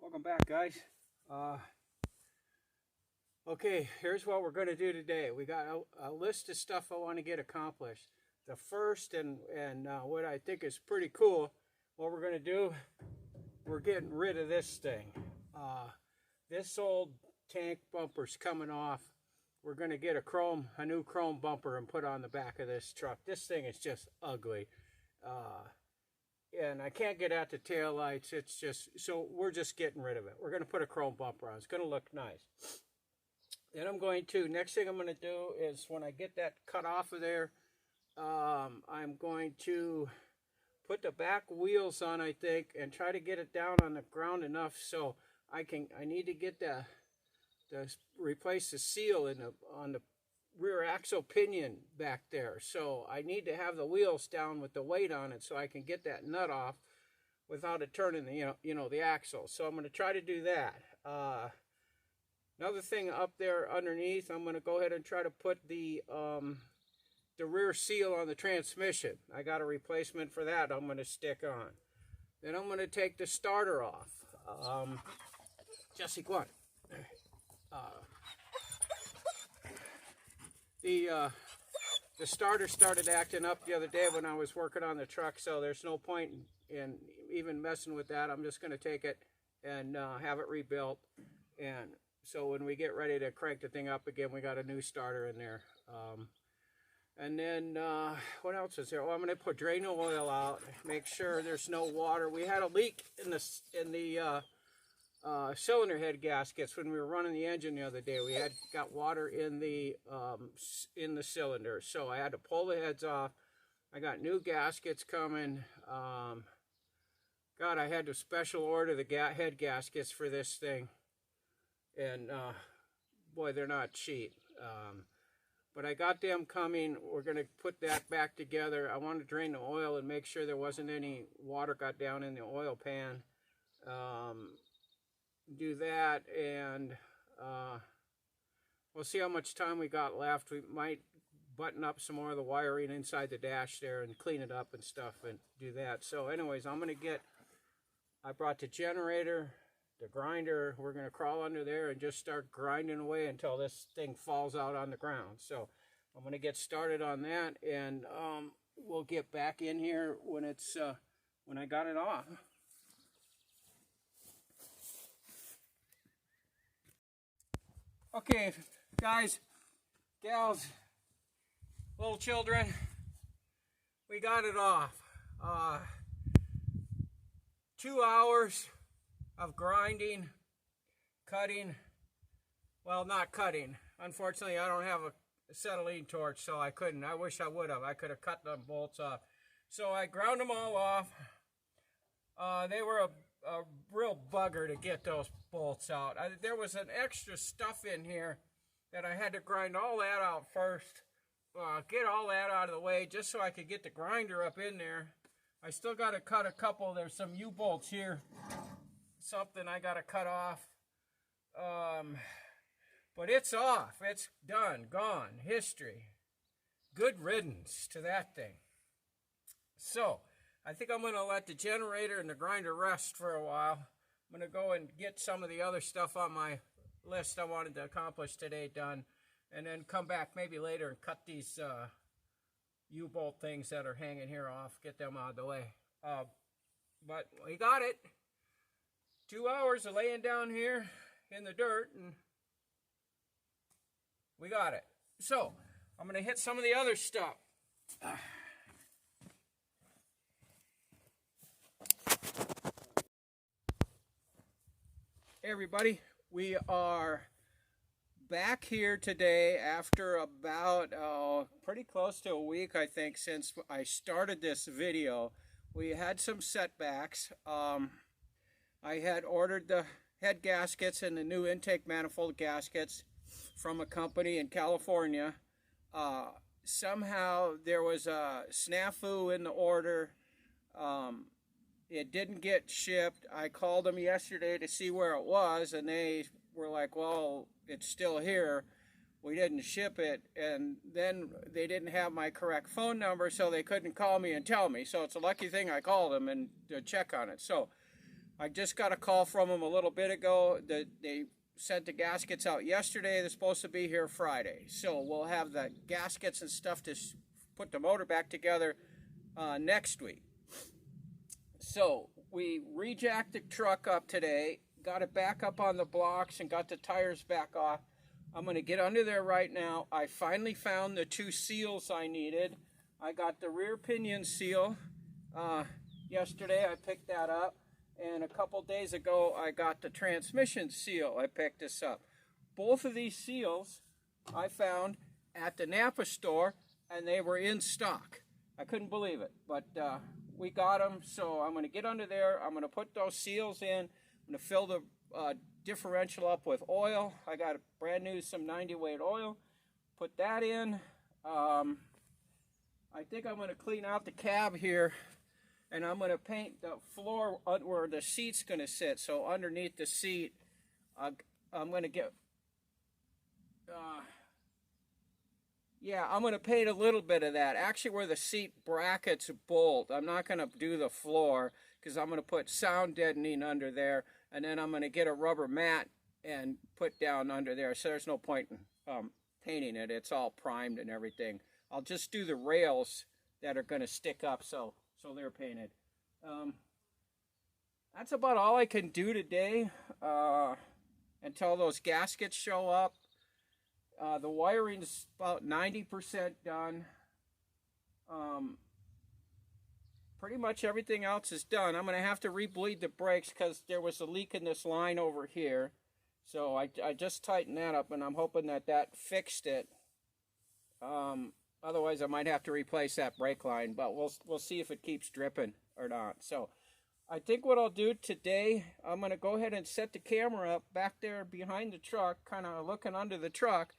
Welcome back, guys. Okay, here's what we're going to do today. We got a list of stuff I want to get accomplished. The first and what I think is pretty cool, what we're going to do, we're getting rid of this thing. This old tank bumper's coming off. We're going to get a new chrome bumper and put on the back of this truck. This thing is just ugly. And I can't get out the tail lights. It's just, so we're just getting rid of it. We're going to put a chrome bumper on. It's going to look nice. Then next thing I'm going to do is when I get that cut off of there, I'm going to put the back wheels on, I think, and try to get it down on the ground enough so I need to get replace the seal on the rear axle pinion back there. So I need to have the wheels down with the weight on it so I can get that nut off without it turning the axle. So I'm going to try to do that. Another thing up there underneath, I'm going to go ahead and try to put the rear seal on the transmission. I got a replacement for that I'm going to stick on. Then I'm going to take the starter off. Jesse, go on. The starter started acting up the other day when I was working on the truck, so there's no point in even messing with that. I'm just going to take it and have it rebuilt, and so when we get ready to crank the thing up again, we got a new starter in there. And then what else is there? Oh, I'm going to put drain oil out, make sure there's no water. We had a leak in the cylinder head gaskets when we were running the engine the other day. We got water in the cylinder, so I had to pull the heads off. I got new gaskets coming. God, I had to special order the head gaskets for this thing, and boy, they're not cheap. But I got them coming. We're going to put that back together. I want to drain the oil and make sure there wasn't any water got down in the oil pan. Do that, and we'll see how much time we got left. We might button up some more of the wiring inside the dash there and clean it up and stuff and do that. So anyways, I brought the generator, the grinder. We're going to crawl under there and just start grinding away until this thing falls out on the ground. So I'm going to get started on that, and we'll get back in here when I got it off. Okay, guys, gals, little children, we got it off. 2 hours of grinding, cutting. Well, not cutting. Unfortunately, I don't have a acetylene torch, so I couldn't. I wish I would have. I could have cut the bolts off. So I ground them all off. They were a real bugger to get those bolts out. There was an extra stuff in here that I had to grind all that out first, get all that out of the way just so I could get the grinder up in there. I still got to cut a couple. There's some U-bolts here, something I got to cut off, but it's off. It's done, gone, history. Good riddance to that thing. So I think I'm going to let the generator and the grinder rest for a while. I'm going to go and get some of the other stuff on my list I wanted to accomplish today done, and then come back maybe later and cut these U-bolt things that are hanging here off, get them out of the way. But we got it. 2 hours of laying down here in the dirt, and we got it. So I'm going to hit some of the other stuff. Hey everybody, we are back here today after about pretty close to a week, I think, since I started this video. We had some setbacks. I had ordered the head gaskets and the new intake manifold gaskets from a company in California. Somehow there was a snafu in the order. It didn't get shipped. I called them yesterday to see where it was, and they were like, well, it's still here. We didn't ship it. And then they didn't have my correct phone number, so they couldn't call me and tell me. So it's a lucky thing I called them and to check on it. So I just got a call from them a little bit ago that they sent the gaskets out yesterday. They're supposed to be here Friday. So we'll have the gaskets and stuff to put the motor back together next week. So we rejacked the truck up today, got it back up on the blocks and got the tires back off. I'm going to get under there right now. I finally found the 2 seals I needed. I got the rear pinion seal yesterday. I picked that up. And a couple days ago, I got the transmission seal. I picked this up. Both of these seals I found at the Napa store, and they were in stock. I couldn't believe it, but we got them. So I'm going to get under there. I'm going to put those seals in. I'm going to fill the differential up with oil. I got a brand new some 90 weight oil. Put that in. I think I'm going to clean out the cab here. And I'm going to paint the floor where the seat's going to sit. So underneath the seat, I'm going to get, I'm going to paint a little bit of that. Actually, where the seat brackets bolt. I'm not going to do the floor because I'm going to put sound deadening under there. And then I'm going to get a rubber mat and put down under there. So there's no point in painting it. It's all primed and everything. I'll just do the rails that are going to stick up so they're painted. That's about all I can do today until those gaskets show up. The wiring's about 90% done. Pretty much everything else is done. I'm going to have to re-bleed the brakes because there was a leak in this line over here. So I just tightened that up, and I'm hoping that fixed it. Otherwise, I might have to replace that brake line, but we'll see if it keeps dripping or not. So I think what I'll do today, I'm going to go ahead and set the camera up back there behind the truck, kind of looking under the truck.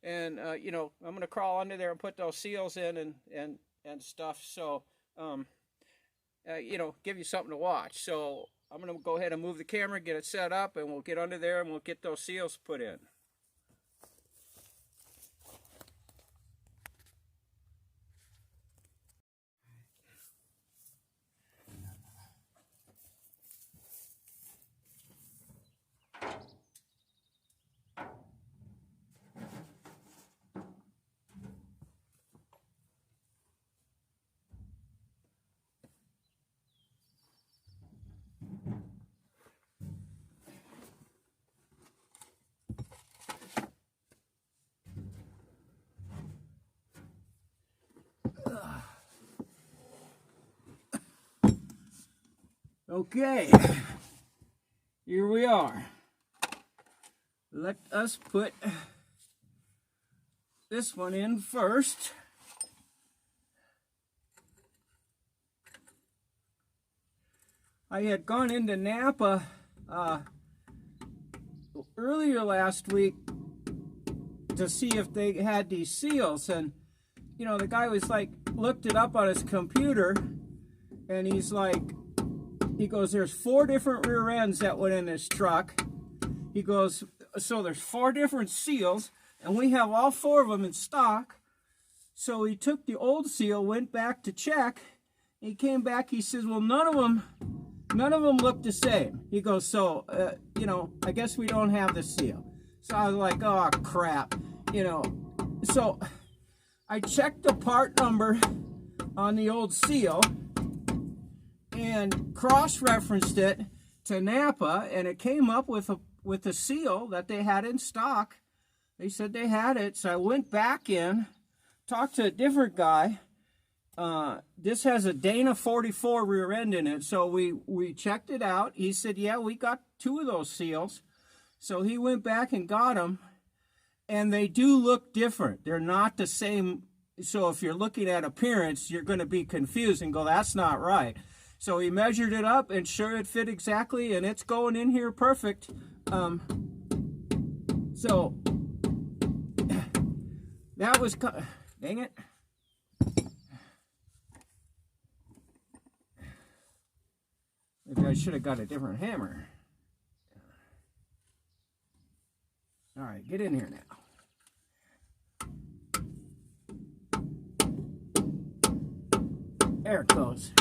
And, I'm going to crawl under there and put those seals in and stuff. So, give you something to watch. So I'm going to go ahead and move the camera, get it set up, and we'll get under there and we'll get those seals put in. Okay, here we are. Let us put this one in first. I had gone into Napa earlier last week to see if they had these seals, and the guy was like, looked it up on his computer, and he goes, there's 4 different rear ends that went in this truck. He goes, so there's 4 different seals, and we have all 4 of them in stock. So he took the old seal, went back to check. He came back, he says, well, none of them look the same. He goes, so, I guess we don't have the seal. So I was like, oh, crap. So I checked the part number on the old seal and cross-referenced it to Napa, and it came up with a seal that they had in stock. They said they had it, so I went back in, talked to a different guy. This has a Dana 44 rear end in it, so we checked it out. He said, yeah, we got 2 of those seals. So he went back and got them, and they do look different. They're not the same. So if you're looking at appearance, you're going to be confused and go, that's not right. So he measured it up, and sure, it fit exactly, and it's going in here perfect. So that was, dang it. Maybe I should have got a different hammer. All right, get in here now. There it goes.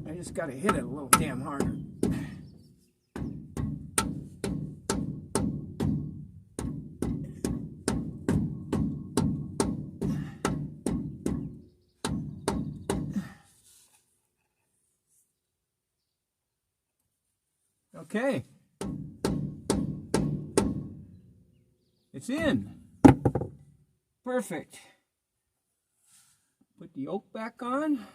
I just got to hit it a little damn harder. Okay. It's in. Perfect. Put the yoke back on.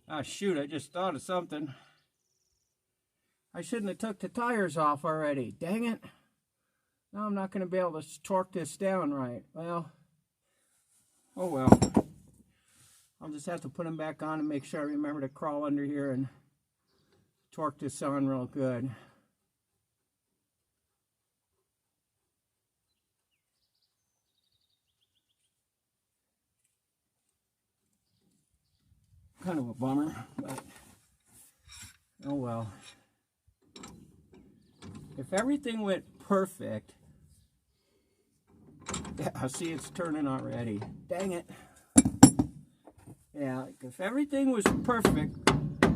Ah, shoot, I just thought of something. I shouldn't have took the tires off already. Dang it. Now I'm not going to be able to torque this down right. Well, oh well. I'll just have to put them back on and make sure I remember to crawl under here and torque this on real good. Kind of a bummer, but oh well. If everything went perfect, yeah, I see it's turning already. Dang it. Yeah, if everything was perfect,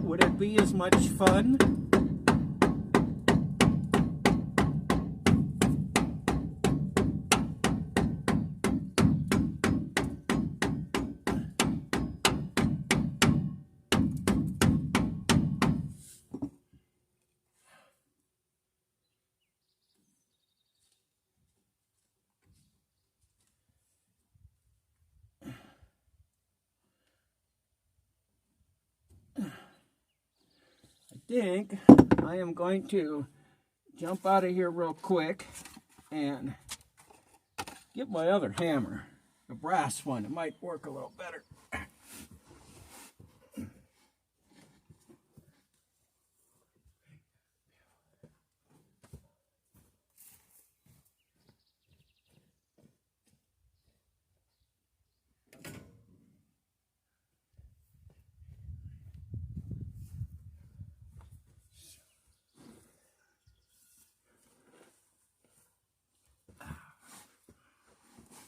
would it be as much fun? I think I am going to jump out of here real quick and get my other hammer, the brass one. It might work a little better.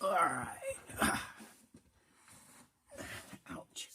All right. Ouch.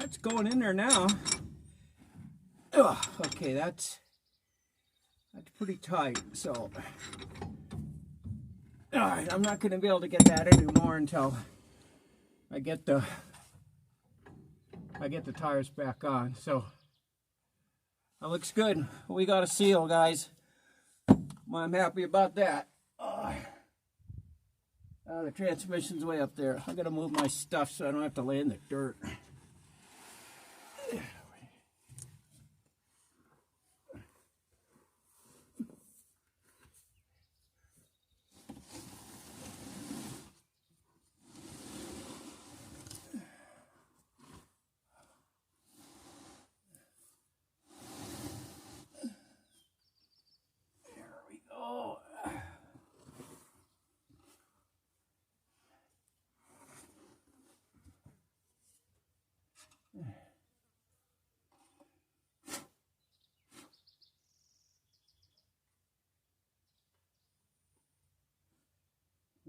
It's going in there now. Ugh, okay, that's pretty tight. So, all right, I'm not going to be able to get that anymore until I get the tires back on. So that looks good. We got a seal, guys. I'm happy about that. The transmission's way up there. I got to move my stuff so I don't have to lay in the dirt.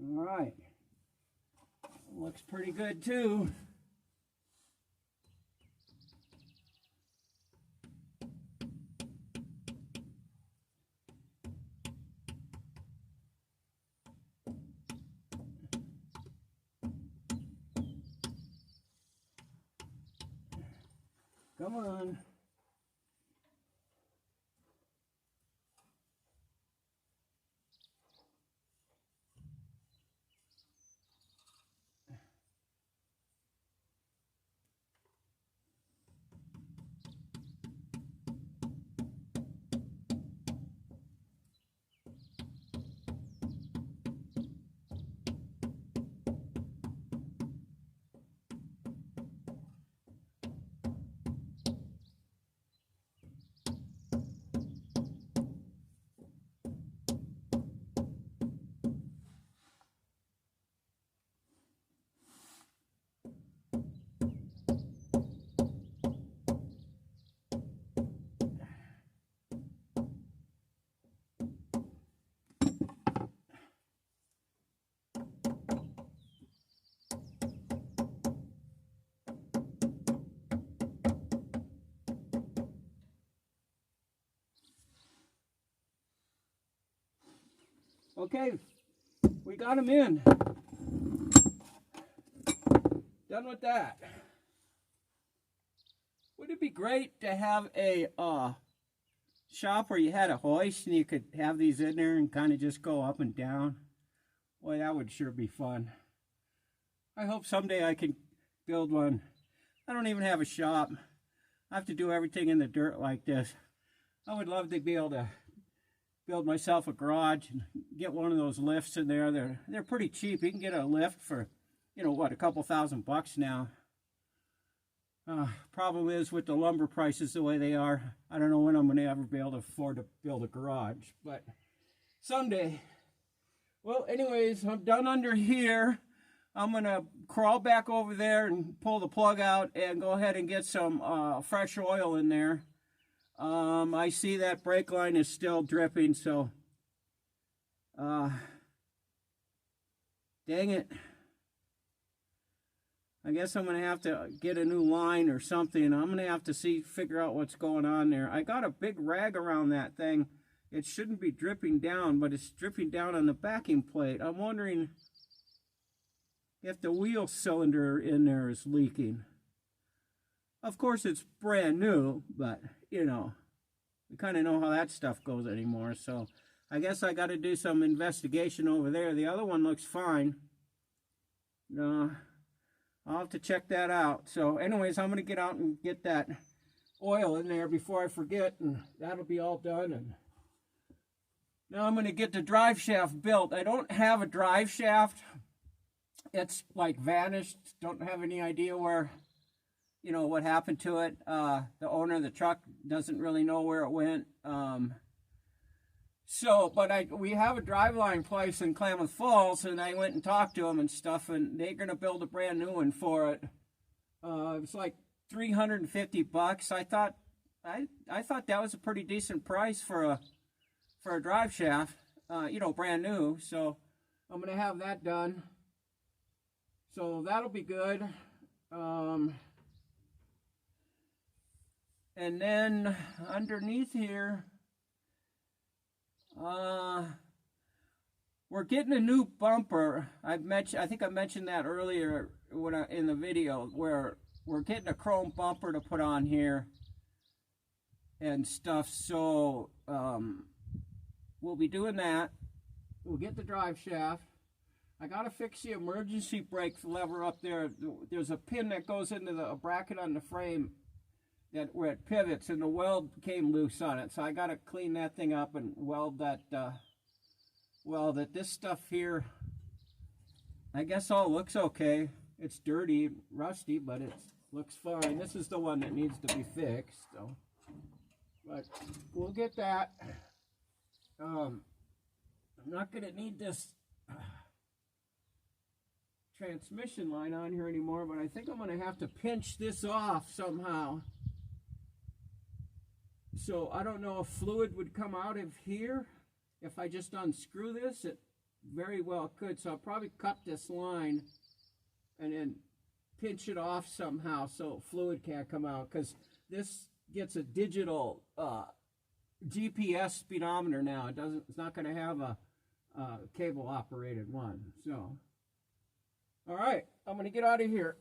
All right, looks pretty good too. Come on. Okay, we got them in. Done with that. Would it be great to have a shop where you had a hoist and you could have these in there and kind of just go up and down? Boy, that would sure be fun. I hope someday I can build one. I don't even have a shop. I have to do everything in the dirt like this. I would love to be able to build myself a garage and get one of those lifts in there. They're pretty cheap. You can get a lift for, you know what, a couple $1,000 now. Problem is with the lumber prices the way they are, I don't know when I'm going to ever be able to afford to build a garage, but someday. Well, anyways, I'm done under here. I'm going to crawl back over there and pull the plug out and go ahead and get some fresh oil in there. I see that brake line is still dripping, so dang it. I guess I'm going to have to get a new line or something. I'm going to have to figure out what's going on there. I got a big rag around that thing. It shouldn't be dripping down, but it's dripping down on the backing plate. I'm wondering if the wheel cylinder in there is leaking. Of course, it's brand new, but, you know, we kind of know how that stuff goes anymore. So I guess I got to do some investigation over there. The other one looks fine. I'll have to check that out. So anyways, I'm going to get out and get that oil in there before I forget, and that'll be all done. And now I'm going to get the drive shaft built. I don't have a drive shaft. It's like vanished. Don't have any idea where, you know, what happened to it. The owner of the truck doesn't really know where it went. But we have a driveline place in Klamath Falls, and I went and talked to them and stuff, and they're going to build a brand new one for it. It's like $350. I thought that was a pretty decent price for a drive shaft, you know, brand new. So I'm going to have that done. So that'll be good. And then underneath here, we're getting a new bumper. I think I mentioned that earlier in the video, where we're getting a chrome bumper to put on here and stuff. So we'll be doing that. We'll get the drive shaft. I gotta fix the emergency brake lever up there. There's a pin that goes into the bracket on the frame where it pivots, and the weld came loose on it. So I gotta clean that thing up and weld that. This stuff here, I guess all looks okay. It's dirty, rusty, but it looks fine. This is the one that needs to be fixed. So, but we'll get that. I'm not gonna need this transmission line on here anymore, but I think I'm going to have to pinch this off somehow. So I don't know if fluid would come out of here if I just unscrew this. It very well could. So I'll probably cut this line and then pinch it off somehow so fluid can't come out, because this gets a digital GPS speedometer now. It's not going to have a cable operated one. So all right, I'm going to get out of here.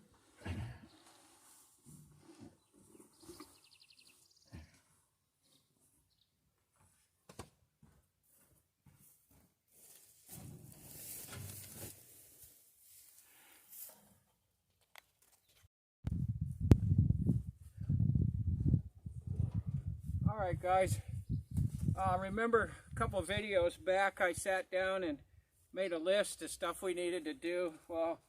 Alright guys, remember a couple of videos back I sat down and made a list of stuff we needed to do. Well,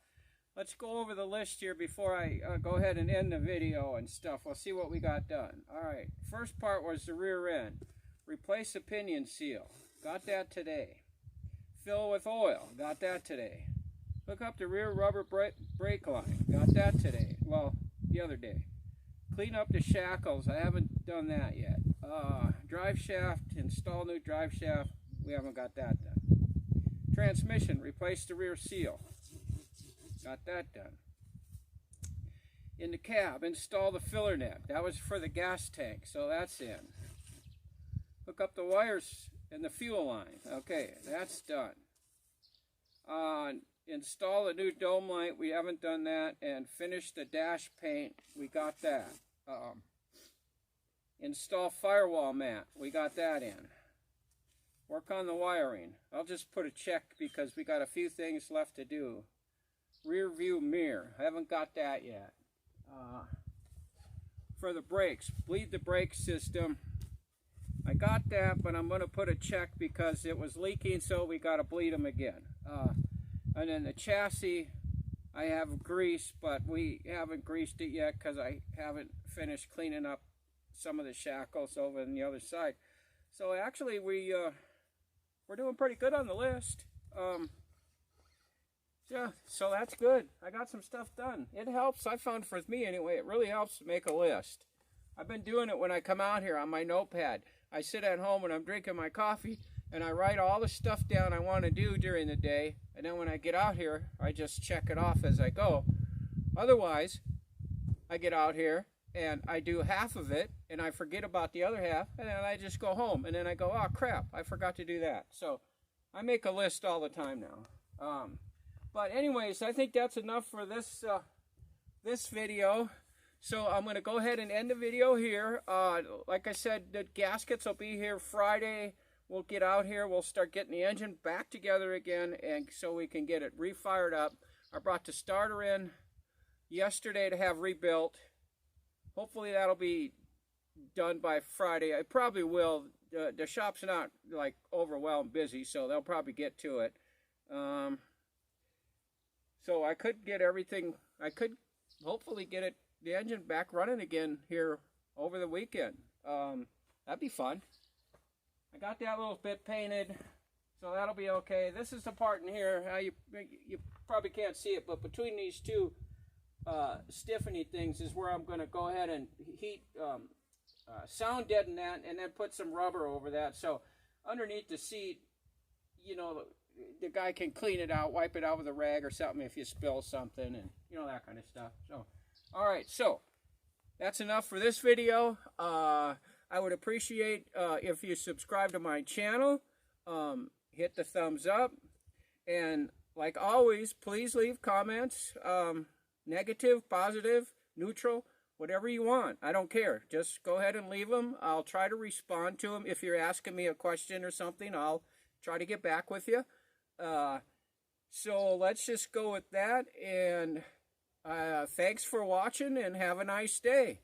let's go over the list here before I go ahead and end the video and stuff. We'll see what we got done. Alright, first part was the rear end. Replace the pinion seal. Got that today. Fill with oil. Got that today. Hook up the rear rubber brake line. Got that today. Well, the other day. Clean up the shackles. I haven't done that yet. Drive shaft. Install new drive shaft. We haven't got that done. Transmission. Replace the rear seal. Got that done. In the cab, install the filler neck. That was for the gas tank, so that's in. Hook up the wires and the fuel line. Okay, that's done. Install the new dome light. We haven't done that. And finish the dash paint. We got that. Install firewall mat. We got that in. Work on the wiring. I'll just put a check because we got a few things left to do. Rear view mirror. I haven't got that yet. For the brakes. Bleed the brake system. I got that, but I'm going to put a check because it was leaking, so we got to bleed them again. And then the chassis, I have grease, but we haven't greased it yet because I haven't finished cleaning up some of the shackles over on the other side. So actually, we're doing pretty good on the list. Yeah, so that's good. I got some stuff done. It helps. I found for me anyway, it really helps to make a list. I've been doing it when I come out here on my notepad. I sit at home when I'm drinking my coffee and I write all the stuff down I want to do during the day, and then when I get out here, I just check it off as I go. Otherwise, I get out here and I do half of it and I forget about the other half, and then I just go home and then I go, oh crap, I forgot to do that. So I make a list all the time now. But anyways, I think that's enough for this this video. So I'm going to go ahead and end the video here. Like I said, the gaskets will be here Friday. We'll get out here. We'll start getting the engine back together again, and so we can get it refired up. I brought the starter in yesterday to have rebuilt. Hopefully that'll be done by Friday. I probably will. The shop's not like overwhelmed busy, so they'll probably get to it. So I could get everything. I could hopefully get the engine back running again here over the weekend. That'd be fun. I got that little bit painted, so that'll be okay. This is the part in here. You probably can't see it, but between these two stiffening things is where I'm going to go ahead and heat, sound deaden that, and then put some rubber over that. So underneath the seat, you know, the guy can clean it out, wipe it out with a rag or something if you spill something, and you know, that kind of stuff. So, all right, so that's enough for this video. I would appreciate if you subscribe to my channel, hit the thumbs up, and like always, please leave comments, negative, positive, neutral, whatever you want. I don't care. Just go ahead and leave them. I'll try to respond to them. If you're asking me a question or something, I'll try to get back with you. So let's just go with that, and thanks for watching, and have a nice day.